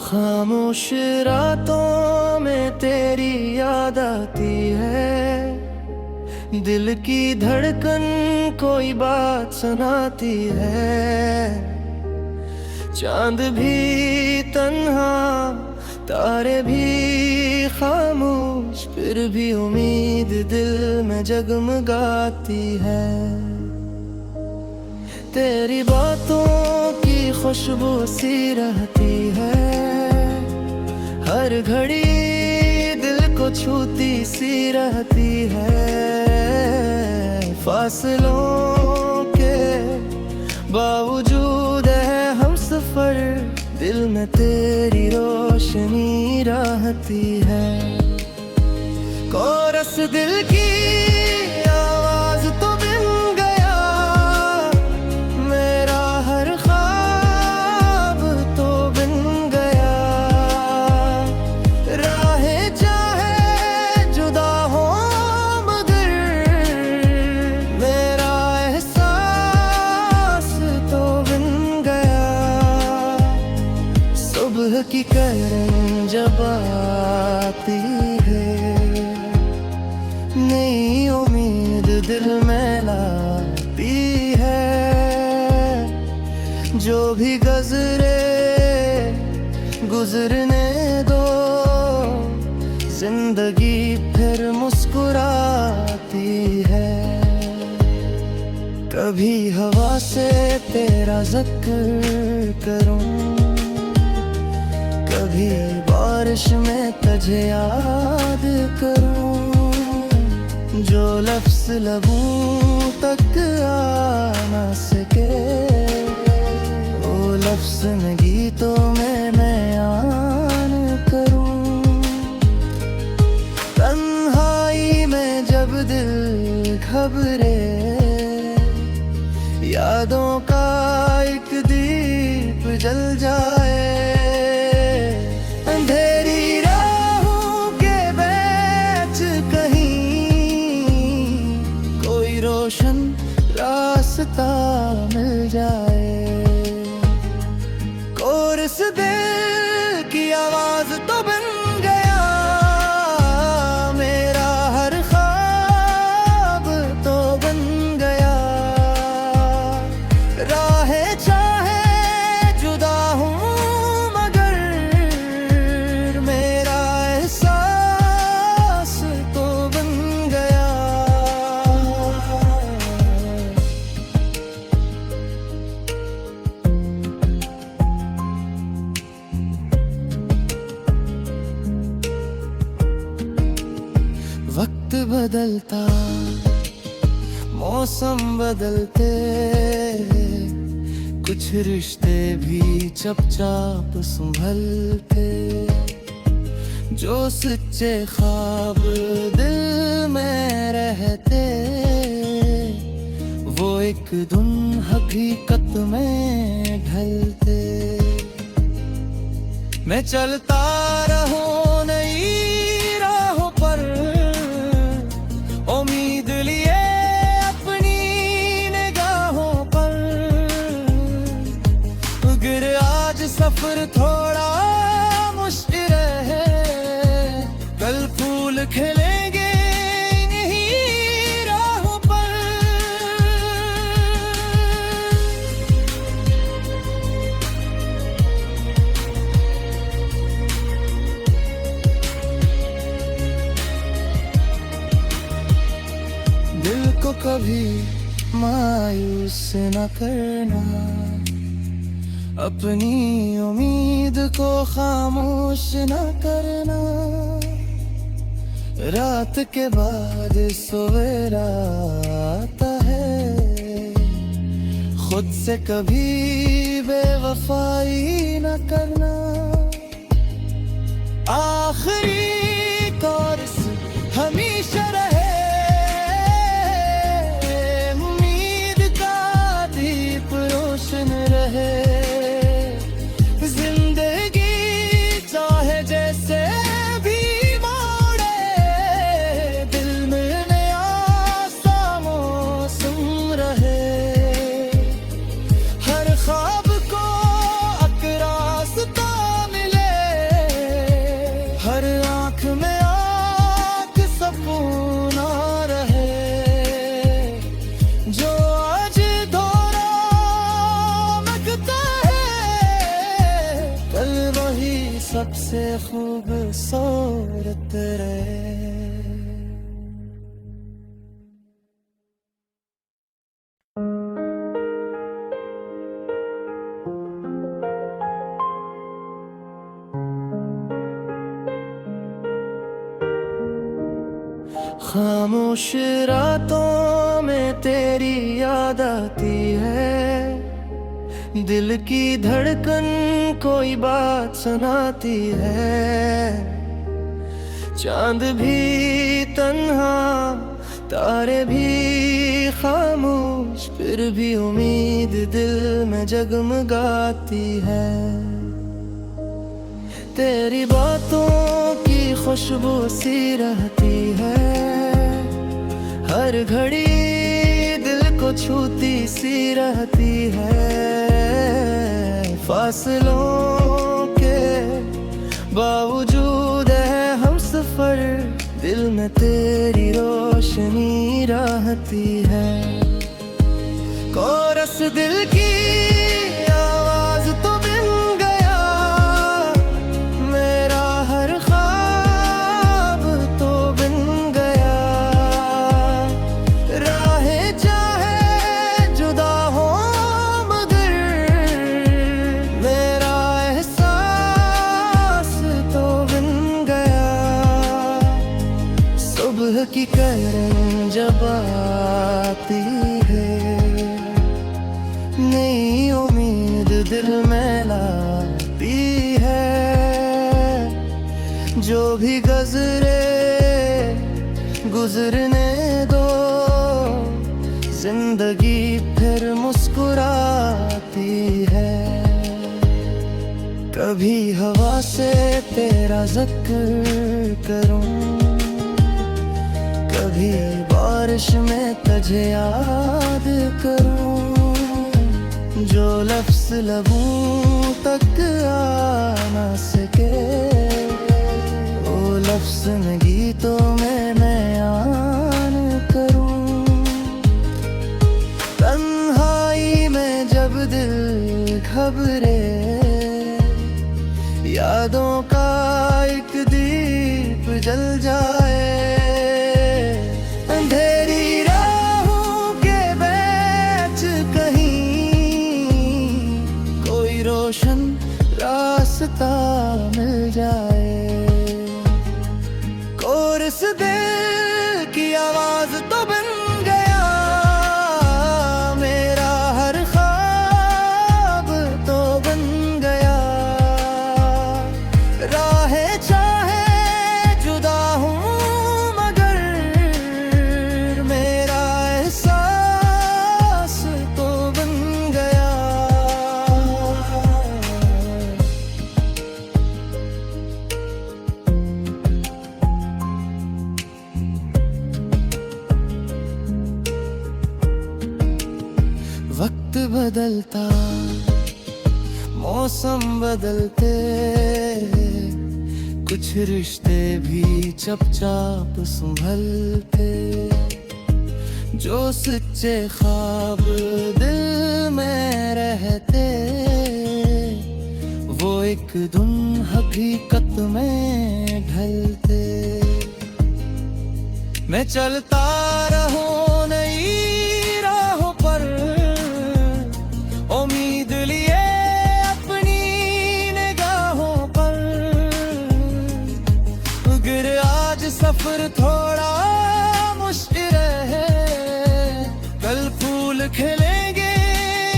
खामोश रातों में तेरी याद आती है, दिल की धड़कन कोई बात सुनाती है। चांद भी तन्हा, तारे भी खामोश, फिर भी उम्मीद दिल में जगमगाती है। तेरी बातों की खुशबू सी रहती है, हर घड़ी दिल को छूती सी रहती है। फासलों के बावजूद है हम सफर, दिल में तेरी रोशनी रहती है। कोरस दिल की आवाज तो बिन गया, मेरा हर ख्वाब तो बिन गया। राहें चाहे जुदा हो मगर मेरा एहसास तो बिन गया। सुबह की किरण जब आती है, नई उम्मीद दिल में लाती है। जो भी गुजरने दो, जिंदगी फिर मुस्कुराती है। कभी हवा से तेरा जिक्र करूं, कभी बारिश में तुझे याद करूं। जो लफ्ज़ लबों तक आ न सके, वो लफ्ज़ में गीतों में मैं बयान करूं। तन्हाई में जब दिल घबरे, यादों का एक दीप जल जाए। रोशन रास्ता मिल जाए। कोरस दिल की आवाज तो बन गया, मेरा हर ख्वाब तो बन गया। राहें चाहे जुदा हूँ मगर मेरा एहसास तो बन गया। वक्त बदलता, मौसम बदलते, कुछ रिश्ते भी चुपचाप संभलते। जो सच्चे ख्वाब दिल में रहते, वो एक दिन हकीकत में ढलते। मैं चलता रहूं नई राहों पर, उम्मीद लिए अपनी निगाहों पर। अगर आज सफर थोड़ा मुश्किल है, कल फूल खिलेंगे इन्हीं राहों पर। दिल को कभी मायूस न करना, अपनी उम्मीद को खामोश न करना। रात के बाद सवेरा आता है, खुद से कभी बेवफाई न करना। आखिरी कोरस हमेशा रहे, रहे। जिंदगी चाहे जैसे भी मोड़े, दिल में नया सा मौसम रहे। हर ख्वाब को एक रास्ता मिले, से खूबसूरत रहे। खामोश रातों में तेरी याद आती है, दिल की धड़कन कोई बात सुनाती है। चांद भी तन्हा, तारे भी खामोश, फिर भी उम्मीद दिल में जगमगाती है। तेरी बातों की खुशबू सी रहती है, हर घड़ी दिल को छूती सी रहती है। फासलों के बावजूद है हम सफर, दिल में तेरी रोशनी रहती है। कोरस दिल की आवाज तो बिन गया, मेरा हर ख्वाब तो बिन गया। राहें चाहे जुदा हो मगर मेरा एहसास तो बिन गया। सुबह की किरण जब आती है, नई उम्मीद दिल में लाती है। जो भी गुजरने दो, जिंदगी फिर मुस्कुराती है। कभी हवा से तेरा जिक्र करूं, कभी बारिश में तुझे याद करूं। जो लफ्ज़ लबों तक आ ना सके, वो लफ्ज़ में गीतों में मैं बयान करूं। तन्हाई में जब दिल घबरे, यादों का एक दीप जल जाए। अंधेरी राहों के बीच कहीं कोई रोशन रास्ता मिल जाए। कोरस दिल की आवाज तो बन गया, मेरा हर ख्वाब तो बन गया। राहें चाहे जुदा हूँ मगर मेरा एहसास तो बन गया। वक्त बदलता, मौसम बदलते, कुछ रिश्ते भी चुपचाप संभलते। जो सच्चे ख्वाब दिल में रहते, वो एक दिन हकीकत में ढलते। मैं चलता रहूं नई राहों पर, उम्मीद लिए अपनी निगाहों पर। अगर आज सफर थोड़ा मुश्किल है, कल फूल खिलेंगे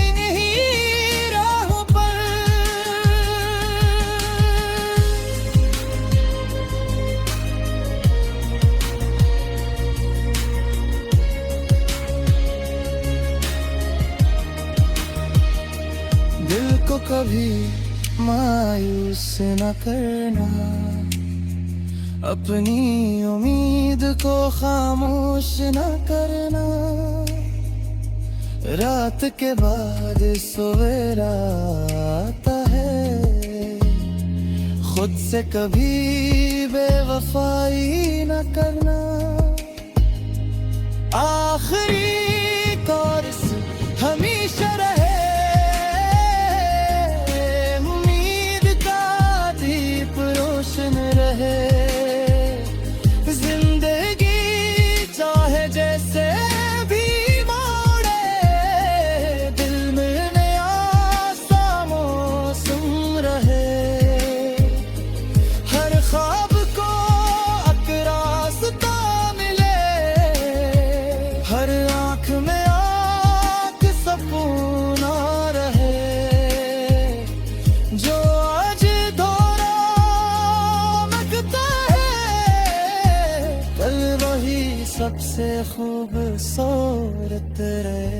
इन्हीं राहों पर। दिल को कभी मायूस न करना, अपनी उम्मीद को खामोश न करना। रात के बाद सवेरा आता है, खुद से कभी बेवफाई न करना। आखिरी कोर्स हमेशा रहे, उम्मीद का दीप सबसे खूबसूरत रहे।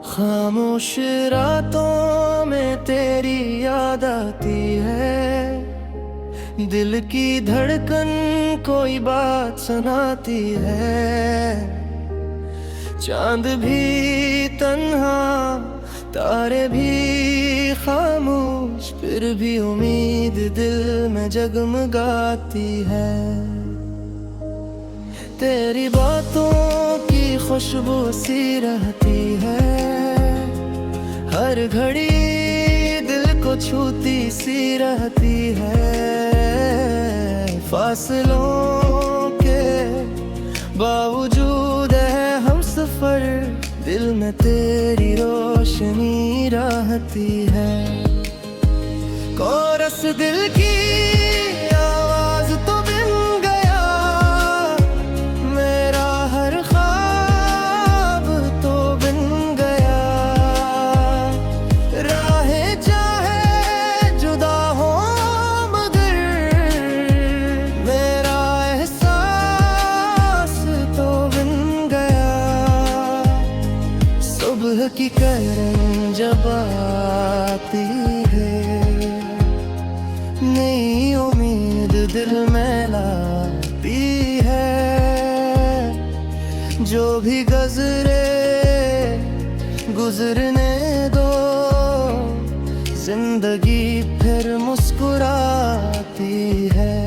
खामोश रातों में तेरी याद आती है, दिल की धड़कन कोई बात सुनाती है। चांद भी तन्हा, तारे भी खामोश, फिर भी उम्मीद दिल में जगमगाती है। तेरी बातों की खुशबू सी रहती है, हर घड़ी दिल को छूती सी रहती है। फासलों के बावजूद है हम सफर, दिल में तेरी रोशनी रहती है। कोरस दिल की आवाज तो बिन गया, मेरा हर ख्वाब तो बिन गया। राहें चाहे जुदा हो मगर मेरा एहसास तो बिन गया। सुबह की किरण जब आती है, नई उम्मीद दिल में लाती है। जो भी गुजरने दो, जिंदगी फिर मुस्कुराती है।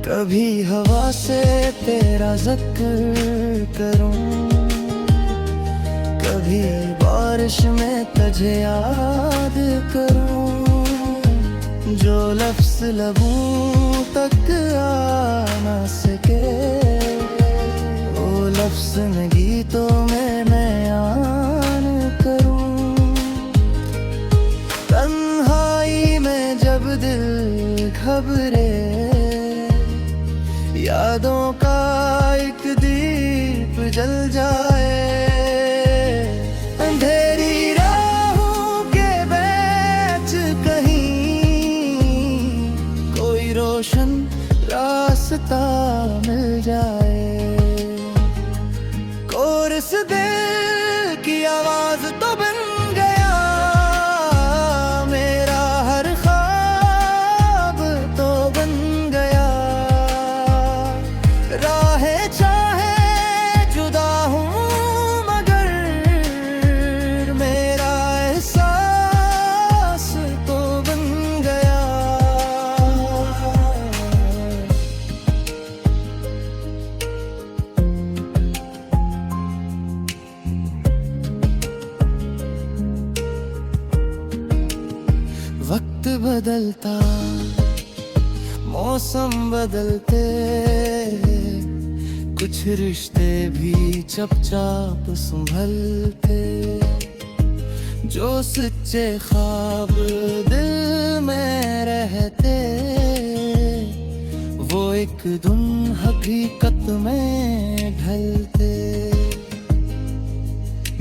कभी हवा से तेरा जिक्र करूं, कभी बारिश में तुझे याद करूं। जो लफ्ज़ लबों तक आ न सके, वो लफ्ज़ में गीतों में मैं आन करूं। तन्हाई में जब दिल घबरे, यादों का एक दीप जल जाए। अंधेरी राहों के बीच कहीं कोई रोशन रास्ता मिल जाए। कोरस दिल की आवाज तो बन गया, मेरा हर ख्वाब तो बन गया। राहें चाहे जुदा हूँ मगर मेरा एहसास तो बन गया। वक्त बदलता, मौसम बदलते, कुछ रिश्ते भी चुपचाप संभलते। जो सच्चे ख्वाब दिल में रहते, वो एक दिन हकीकत में ढलते।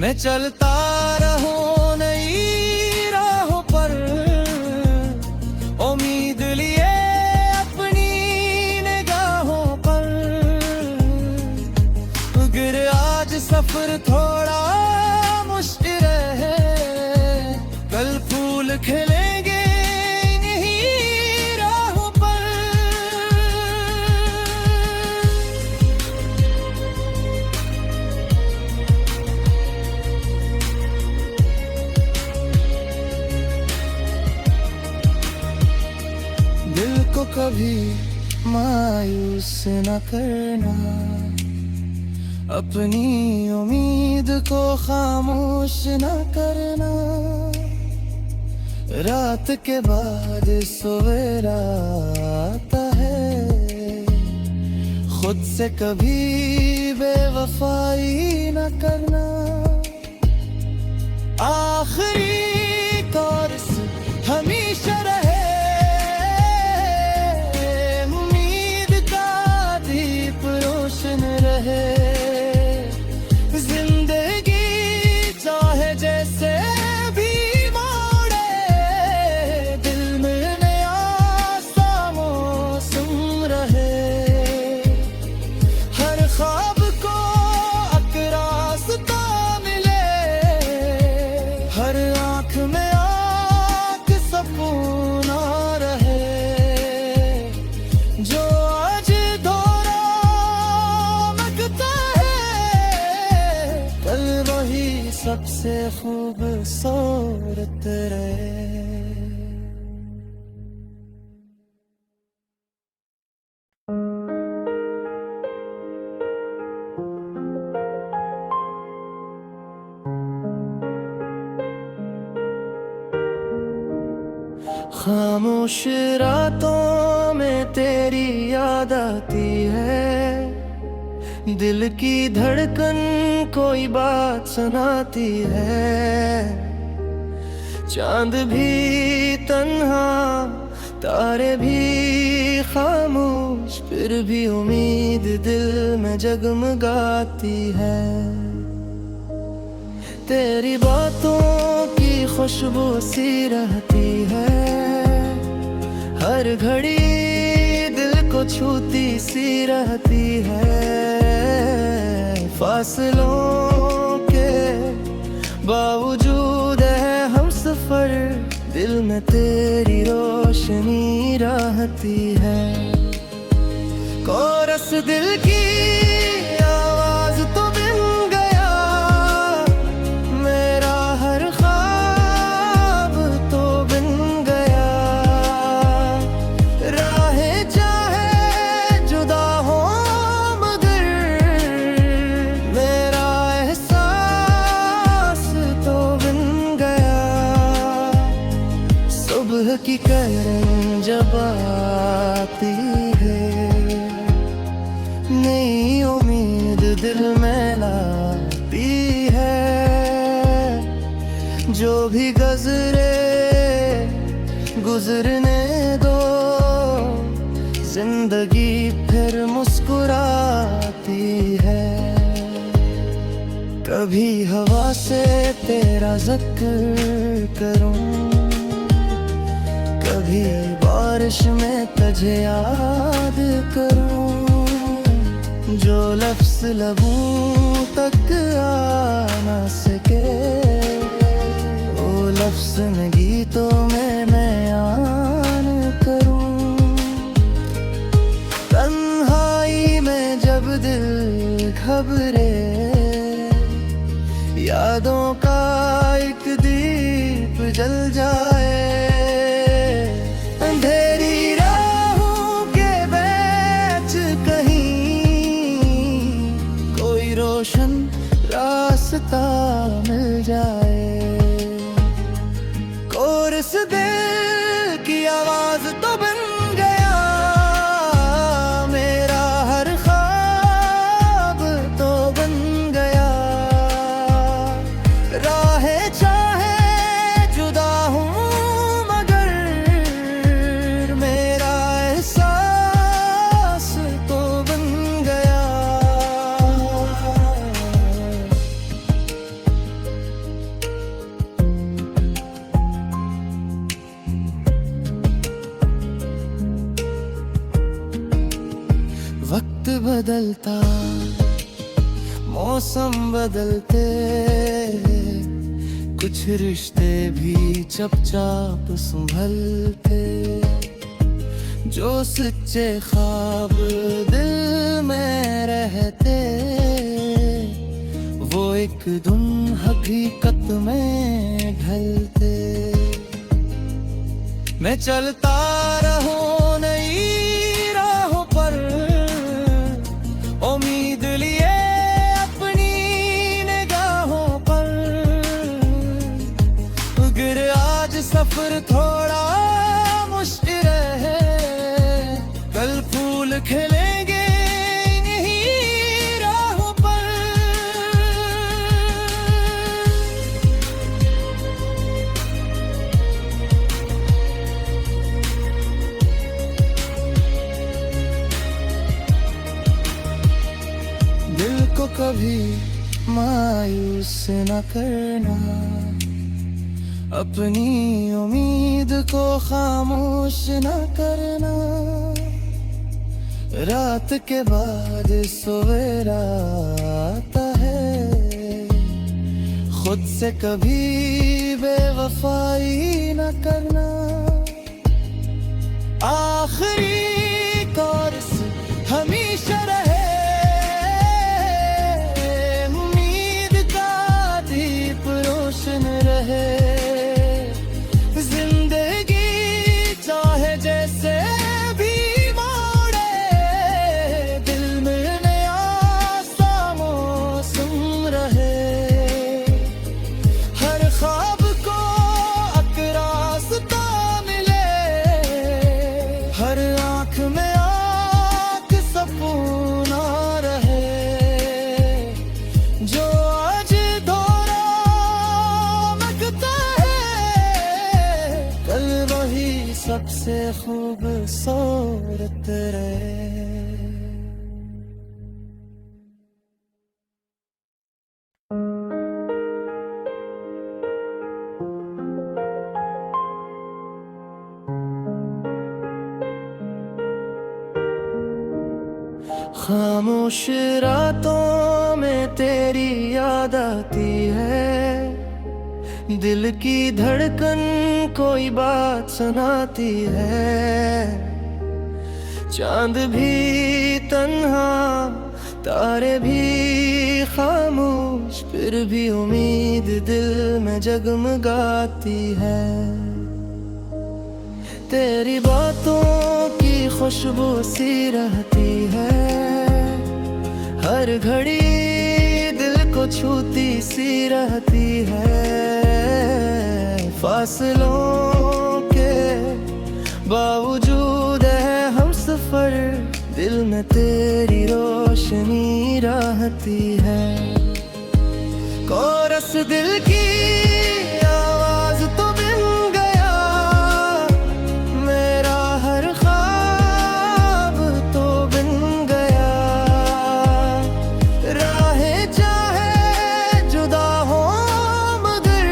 मैं चलता रहूं नई राहों पर, उम्मीद लिए अपनी निगाहों पर। मगर आज सफर थोड़ा मुश्किल है, कल फूल खिलेंगे इन्हीं राहों पर। दिल को कभी मायूस न करना, अपनी उम्मीद को खामोश न करना। रात के बाद सवेरा आता है, खुद से कभी बेवफाई न करना। आखिरी कोरस हमेशा रहे, उम्मीद का दीप से खूबसूरत रहे। खामोश रातों में तेरी याद आती है, दिल की धड़कन कोई बात सुनाती है। चांद भी तन्हा, तारे भी खामोश, फिर भी उम्मीद दिल में जगमगाती है। तेरी बातों की खुशबू सी रहती है, हर घड़ी दिल को छूती सी रहती है। फासलों के बावजूद है हम सफर, दिल में तेरी रोशनी रहती है। कोरस दिल की आवाज तो बिन गया, मेरा हर ख्वाब तो बिन गया। राहें चाहे जुदा हो मगर मेरा एहसास तो बिन गया। सुबह की किरण जब आती है, नई उम्मीद दिल में लाती है। जो भी गुजरने दो, जिंदगी फिर मुस्कुराती है। कभी हवा से तेरा जिक्र करूं, कभी बारिश में तुझे याद करूं। जो लफ्ज़ लबों तक आ ना सके, वो लफ्ज़ में गीतों में मैं आन करूं। तन्हाई में जब दिल घबरे, यादों का एक दीप जल जाए। अंधेरी राहों के बीच कहीं कोई रोशन रास्ता मिल जाए। कोरस दिल की आवाज तो बन गया, मेरा हर ख्वाब तो बन गया। राहें चाहे जुदा हूँ मगर मेरा एहसास तो बन गया। वक्त बदलता, मौसम बदलते, कुछ रिश्ते भी चुपचाप संभलते। जो सच्चे ख्वाब दिल में रहते, वो एक दिन हकीकत में ढलते। मैं चलता रहूं नई राहों पर, उम्मीद लिए अपनी निगाहों पर। अगर आज सफर थोड़ा मुश्किल है, कल फूल खिलेंगे इन्हीं राहों पर। दिल को कभी मायूस न करना, अपनी उम्मीद को खामोश न करना। रात के बाद सवेरा आता है, खुद से कभी बेवफाई न करना। आखिरी कोर्स हमेशा रहे, उम्मीद का दीप से खूबसूरत रहे। खामोश रातों में तेरी याद आती है, दिल की धड़कन कोई बात सुनाती है। चांद भी तन्हा, तारे भी खामोश, फिर भी उम्मीद दिल में जगमगाती है। तेरी बातों की खुशबू सी रहती है, हर घड़ी दिल को छूती सी रहती है। फासलों के बावजूद है हम सफर, दिल में तेरी रोशनी रहती है। कोरस दिल की आवाज तो बिन गया, मेरा हर ख्वाब तो बिन गया। राहें चाहे जुदा हो मगर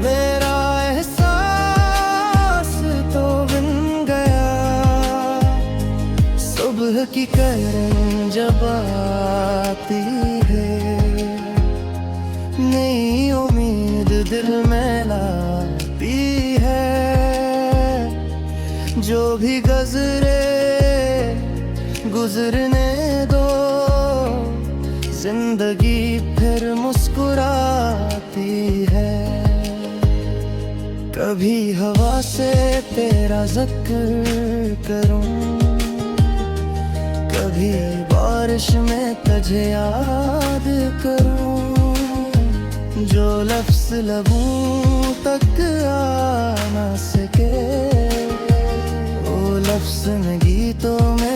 मेरा एहसास तो बिन गया। सुबह की किरण जब आती है, नई उम्मीद दिल में लाती है। जो भी गुजरने दो, जिंदगी फिर मुस्कुराती है। कभी हवा से तेरा जिक्र करूं, कभी बारिश में तुझे याद करूं। जो लफ्ज़ लबों तक आ ना सके, वो लफ्ज़ में गीतों में